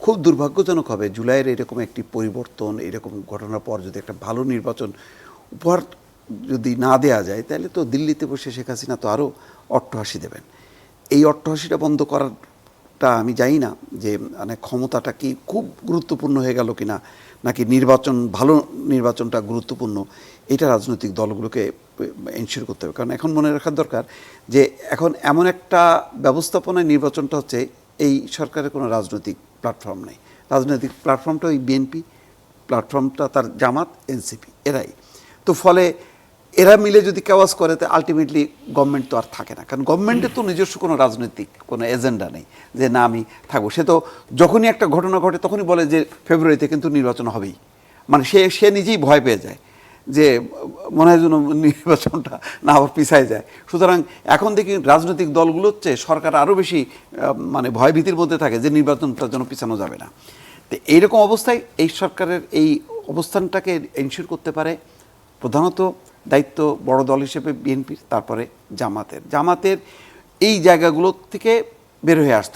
খুব দুর্ভাগ্যজনক হবে জুলাইয়ের এরকম একটি পরিবর্তন, এরকম ঘটনার পর যদি একটা ভালো নির্বাচন উপহার যদি না দেয়া যায়, তাহলে তো দিল্লিতে বসে শেখ হাসিনা তো আরও অট্টহাসি দেবেন। এই অট্টহাসিটা বন্ধ করাটা আমি জানি না যে মানে ক্ষমতাটা কি খুব গুরুত্বপূর্ণ হয়ে গেল কিনা, নাকি নির্বাচন, ভালো নির্বাচনটা গুরুত্বপূর্ণ, এটা রাজনৈতিক দলগুলোকে এনশিওর করতে হবে। কারণ এখন মনে রাখার দরকার যে এখন এমন একটা ব্যবস্থাপনায় নির্বাচনটা হচ্ছে, এই সরকারের কোনো রাজনৈতিক প্ল্যাটফর্ম নেই। রাজনৈতিক প্ল্যাটফর্মটা ওই বিএনপি, প্ল্যাটফর্মটা তার জামাত, এনসিপি, এরাই। তো ফলে এরা মিলে যদি কেওয়াজ করে, তো আলটিমেটলি গভর্নমেন্ট তো আর থাকে না। কারণ গভর্নমেন্টের তো নিজস্ব কোনো রাজনৈতিক কোনো এজেন্ডা নেই যে না আমি থাকবো। সে তো যখনই একটা ঘটনা ঘটে তখনই বলে যে ফেব্রুয়ারিতে কিন্তু নির্বাচন হবেই। মানে সে নিজেই ভয় পেয়ে যায় যে মনে হয় যেন নির্বাচনটা না আবার পিছায় যায়। সুতরাং এখন দেখি রাজনৈতিক দলগুলোর চেয়ে সরকার আরও বেশি মানে ভয়ভীতির মধ্যে থাকে যে নির্বাচনটার জন্য পিছানো যাবে না। তো এইরকম অবস্থায় এই সরকারের এই অবস্থানটাকে এনশিওর করতে পারে প্রধানত দায়িত্ব বড় দল হিসেবে বিএনপির, তারপরে জামাতের এই জায়গাগুলো থেকে বের হয়ে আসতে হবে।